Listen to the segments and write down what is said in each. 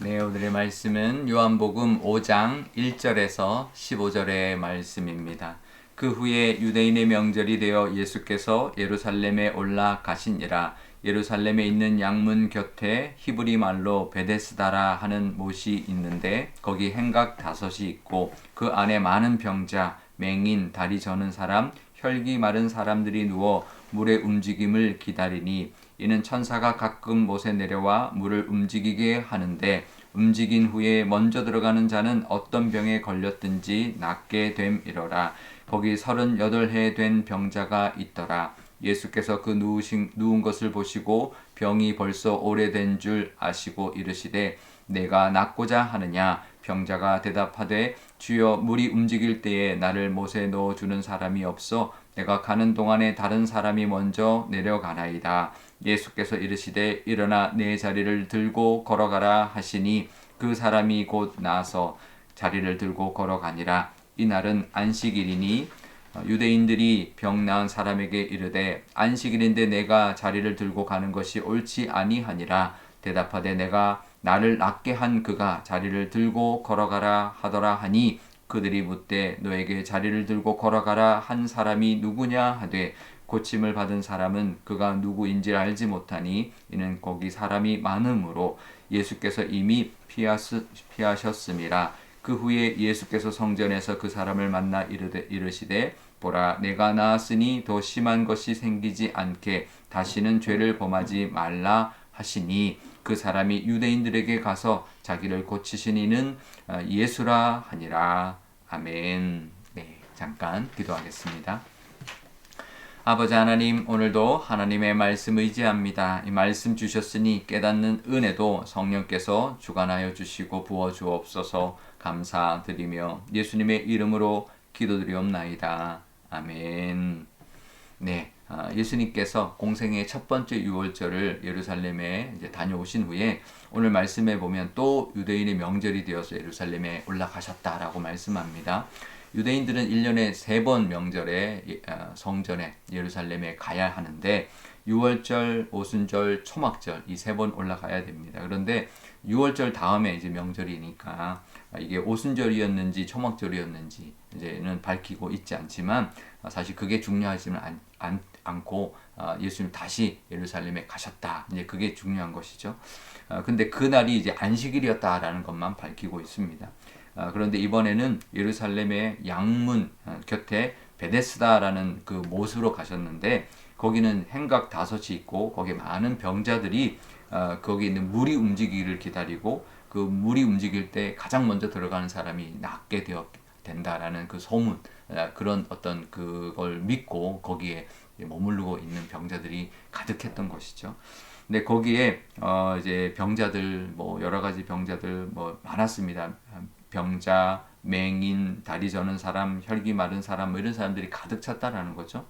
네, 오늘의 말씀은 요한복음 5장 1절에서 15절의 말씀입니다. 그 후에 유대인의 명절이 되어 예수께서 예루살렘에 올라가시니라. 예루살렘에 있는 양문 곁에 히브리 말로 베데스다라 하는 못이 있는데 거기 행각 다섯이 있고 그 안에 많은 병자, 맹인, 다리 저는 사람, 혈기 마른 사람들이 누워 물의 움직임을 기다리니 이는 천사가 가끔 못에 내려와 물을 움직이게 하는데 움직인 후에 먼저 들어가는 자는 어떤 병에 걸렸든지 낫게 됨이러라. 거기 38해 된 병자가 있더라. 예수께서 그 누운 것을 보시고 병이 벌써 오래된 줄 아시고 이르시되 내가 낫고자 하느냐. 병자가 대답하되 주여 물이 움직일 때에 나를 못에 넣어주는 사람이 없어 내가 가는 동안에 다른 사람이 먼저 내려가나이다. 예수께서 이르시되 일어나 내 자리를 들고 걸어가라 하시니 그 사람이 곧 나서 자리를 들고 걸어가니라. 이날은 안식일이니 유대인들이 병 나은 사람에게 이르되 안식일인데 내가 자리를 들고 가는 것이 옳지 아니하니라. 대답하되 내가 나를 낫게 한 그가 자리를 들고 걸어가라 하더라 하니 그들이 묻되 너에게 자리를 들고 걸어가라 한 사람이 누구냐 하되 고침을 받은 사람은 그가 누구인지 알지 못하니 이는 거기 사람이 많음으로 예수께서 이미 피하셨음이라. 그 후에 예수께서 성전에서 그 사람을 만나 이르시되 보라 내가 나았으니 더 심한 것이 생기지 않게 다시는 죄를 범하지 말라 하시니 그 사람이 유대인들에게 가서 자기를 고치신 이는 예수라 하니라. 아멘. 네, 잠깐 기도하겠습니다. 아버지 하나님, 오늘도 하나님의 말씀 의지합니다. 이 말씀 주셨으니 깨닫는 은혜도 성령께서 주관하여 주시고 부어 주옵소서. 감사드리며 예수님의 이름으로 기도드리옵나이다. 아멘. 네, 예수님께서 공생의 첫 번째 유월절을 예루살렘에 이제 다녀오신 후에 오늘 말씀에 보면 또 유대인의 명절이 되어서 예루살렘에 올라가셨다라고 말씀합니다. 유대인들은 1년에 3번 명절에 성전에 예루살렘에 가야 하는데 6월절, 오순절, 초막절 이 3번 올라가야 됩니다. 그런데 6월절 다음에 이제 명절이니까 이게 오순절이었는지 초막절이었는지 이제는 밝히고 있지 않지만 사실 그게 중요하지는 않고 예수님 다시 예루살렘에 가셨다. 이제 그게 중요한 것이죠. 근데 그날이 이제 안식일이었다라는 것만 밝히고 있습니다. 그런데 이번에는 예루살렘의 양문 곁에 베데스다라는 그 못으로 가셨는데 거기는 행각 다섯이 있고 거기에 많은 병자들이 거기 있는 물이 움직이기를 기다리고 그 물이 움직일 때 가장 먼저 들어가는 사람이 낫게 된다라는 그 소문, 그런 어떤 그걸 믿고 거기에 머무르고 있는 병자들이 가득했던 것이죠. 근데 거기에 이제 병자들 뭐 여러 가지 병자들 뭐 많았습니다. 병자, 맹인, 다리 저는 사람, 혈기 마른 사람 뭐 이런 사람들이 가득 찼다라는 거죠.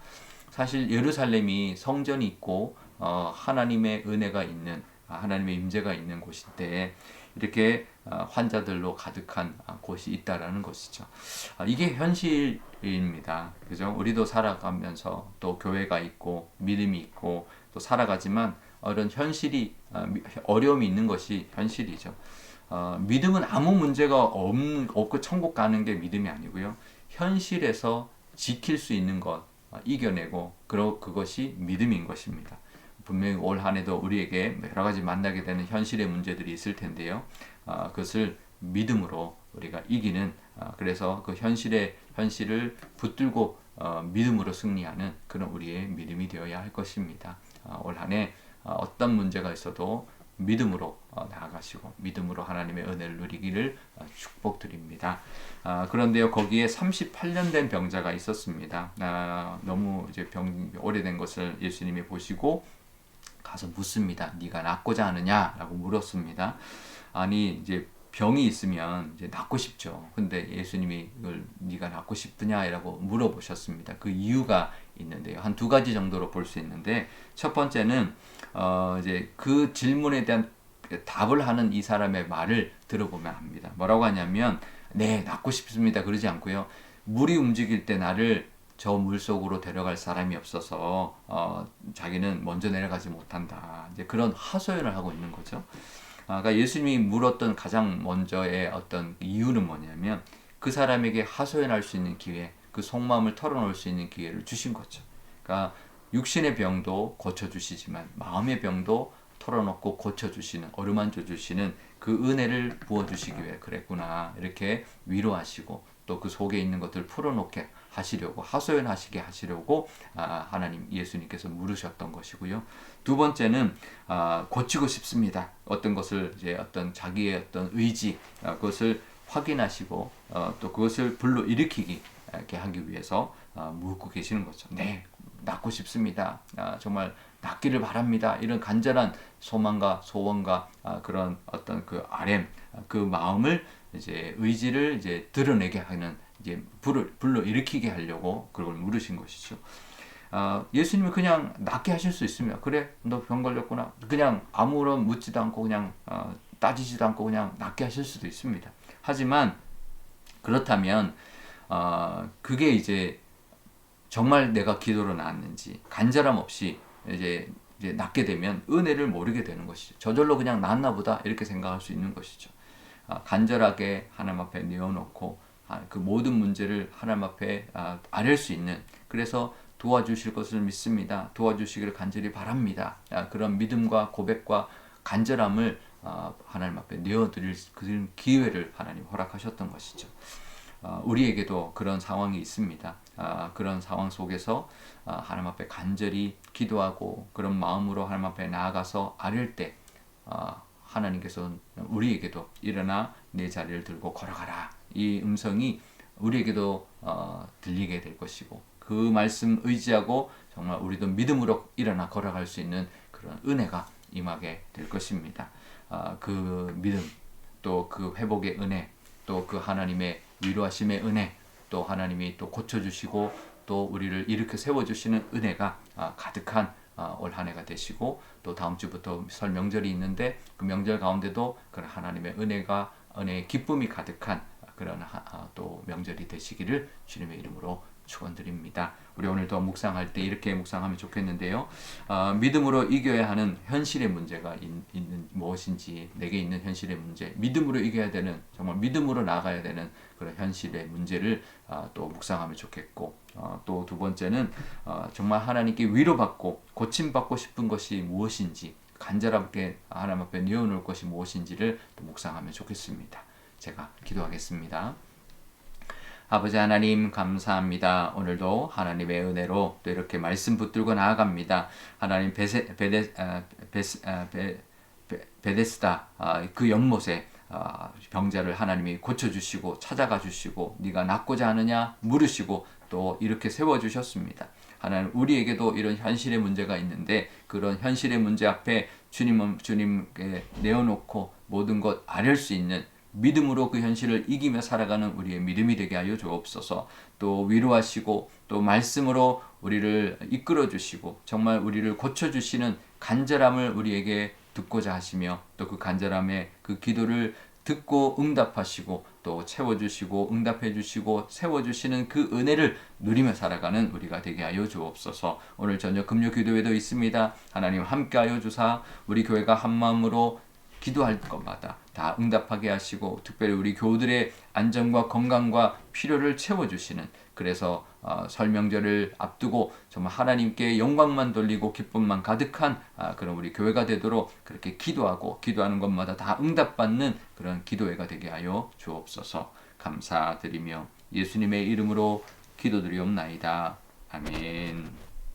사실 예루살렘이 성전이 있고 하나님의 은혜가 있는 하나님의 임재가 있는 곳인데 이렇게 환자들로 가득한 곳이 있다라는 것이죠. 이게 현실입니다. 그죠? 우리도 살아가면서 또 교회가 있고 믿음이 있고 또 살아가지만 이런 현실이 어려움이 있는 것이 현실이죠. 믿음은 아무 문제가 없고 천국 가는 게 믿음이 아니고요. 현실에서 지킬 수 있는 것 이겨내고 그것이 믿음인 것입니다. 분명히 올 한 해도 우리에게 여러 가지 만나게 되는 현실의 문제들이 있을 텐데요. 그것을 믿음으로 우리가 이기는 그래서 그 현실을 붙들고 믿음으로 승리하는 그런 우리의 믿음이 되어야 할 것입니다. 올 한 해 어떤 문제가 있어도 믿음으로 나아가시고 믿음으로 하나님의 은혜를 누리기를 축복드립니다. 그런데요 거기에 38년 된 병자가 있었습니다. 너무 이제 오래된 것을 예수님이 보시고 가서 묻습니다. 네가 낫고자 하느냐라고 물었습니다. 아니 이제 병이 있으면 이제 낫고 싶죠. 근데 예수님이 이걸 네가 낫고 싶으냐라고 물어보셨습니다. 그 이유가 있는데요. 한 2가지 정도로 볼 수 있는데 첫 번째는 이제 그 질문에 대한 답을 하는 이 사람의 말을 들어보면 합니다. 뭐라고 하냐면 네 낫고 싶습니다 그러지 않고요. 물이 움직일 때 나를 저 물속으로 데려갈 사람이 없어서 자기는 먼저 내려가지 못한다. 이제 그런 하소연을 하고 있는 거죠. 그러니까 예수님이 물었던 가장 먼저의 어떤 이유는 뭐냐면 그 사람에게 하소연할 수 있는 기회, 그 속마음을 털어놓을 수 있는 기회를 주신 거죠. 그러니까 육신의 병도 고쳐주시지만 마음의 병도 털어놓고 고쳐주시는, 어루만져 주시는 그 은혜를 부어주시기 위해 그랬구나, 이렇게 위로하시고 또 그 속에 있는 것들을 풀어놓게 하시려고, 하소연하시게 하시려고 하나님 예수님께서 물으셨던 것이고요. 두 번째는 고치고 싶습니다. 어떤 것을 이제 어떤 자기의 어떤 의지, 그것을 확인하시고 또 그것을 불러일으키기 이렇게 하기 위해서 묻고 계시는 거죠. 네, 낫고 싶습니다. 정말 낫기를 바랍니다. 이런 간절한 소망과 소원과 그런 어떤 그 RM, 그 마음을 이제 의지를 이제 드러내게 하는, 이제 불러일으키게 하려고 그걸 물으신 것이죠. 예수님은 그냥 낫게 하실 수 있습니다. 그래, 너 병 걸렸구나. 그냥 아무런 묻지도 않고 그냥 따지지도 않고 그냥 낫게 하실 수도 있습니다. 하지만 그렇다면 그게 이제 정말 내가 기도로 나았는지 간절함 없이 이제 낫게 되면 은혜를 모르게 되는 것이죠. 저절로 그냥 낫나 보다 이렇게 생각할 수 있는 것이죠. 간절하게 하나님 앞에 내어놓고 그 모든 문제를 하나님 앞에 아뢰 수 있는, 그래서 도와주실 것을 믿습니다. 도와주시기를 간절히 바랍니다. 그런 믿음과 고백과 간절함을 하나님 앞에 내어드릴 그 기회를 하나님 허락하셨던 것이죠. 우리에게도 그런 상황이 있습니다. 그런 상황 속에서 하나님 앞에 간절히 기도하고 그런 마음으로 하나님 앞에 나아가서 아뢰을 때 하나님께서 우리에게도 일어나 내 자리를 들고 걸어가라, 이 음성이 우리에게도 들리게 될 것이고, 그 말씀 의지하고 정말 우리도 믿음으로 일어나 걸어갈 수 있는 그런 은혜가 임하게 될 것입니다. 그 믿음, 또 그 회복의 은혜, 또 그 하나님의 위로하심의 은혜, 또 하나님이 또 고쳐주시고 또 우리를 일으켜 세워주시는 은혜가 가득한 올 한 해가 되시고, 또 다음 주부터 설 명절이 있는데 그 명절 가운데도 그런 하나님의 은혜의 기쁨이 가득한 그런 또 명절이 되시기를 주님의 이름으로 축원드립니다. 우리 오늘도 묵상할 때 이렇게 묵상하면 좋겠는데요. 믿음으로 이겨야 하는 현실의 문제가 있는 무엇인지, 내게 있는 현실의 문제, 믿음으로 이겨야 되는, 정말 믿음으로 나가야 되는 그런 현실의 문제를 또 묵상하면 좋겠고, 또 두 번째는 정말 하나님께 위로받고 고침받고 싶은 것이 무엇인지, 간절하게 하나님 앞에 내어놓을 것이 무엇인지를 또 묵상하면 좋겠습니다. 제가 기도하겠습니다. 아버지 하나님 감사합니다. 오늘도 하나님의 은혜로 또 이렇게 말씀 붙들고 나아갑니다. 하나님 베데스다 그 연못에 병자를 하나님이 고쳐주시고 찾아가 주시고 네가 낫고자 하느냐 물으시고 또 이렇게 세워주셨습니다. 하나님, 우리에게도 이런 현실의 문제가 있는데 그런 현실의 문제 앞에 주님께 내어놓고 모든 것 아뢰 수 있는 믿음으로 그 현실을 이기며 살아가는 우리의 믿음이 되게 하여 주옵소서. 또 위로하시고 또 말씀으로 우리를 이끌어 주시고 정말 우리를 고쳐 주시는 간절함을 우리에게 듣고자 하시며, 또 그 간절함의 그 기도를 듣고 응답하시고 또 채워주시고 응답해주시고 세워주시는 그 은혜를 누리며 살아가는 우리가 되게 하여 주옵소서. 오늘 저녁 금요 기도회도 있습니다. 하나님 함께하여 주사 우리 교회가 한마음으로 기도할 것마다 다 응답하게 하시고, 특별히 우리 교우들의 안전과 건강과 필요를 채워주시는, 그래서 설 명절을 앞두고 정말 하나님께 영광만 돌리고 기쁨만 가득한 그런 우리 교회가 되도록 그렇게 기도하는 것마다 다 응답받는 그런 기도회가 되게 하여 주옵소서. 감사드리며 예수님의 이름으로 기도드리옵나이다. 아멘.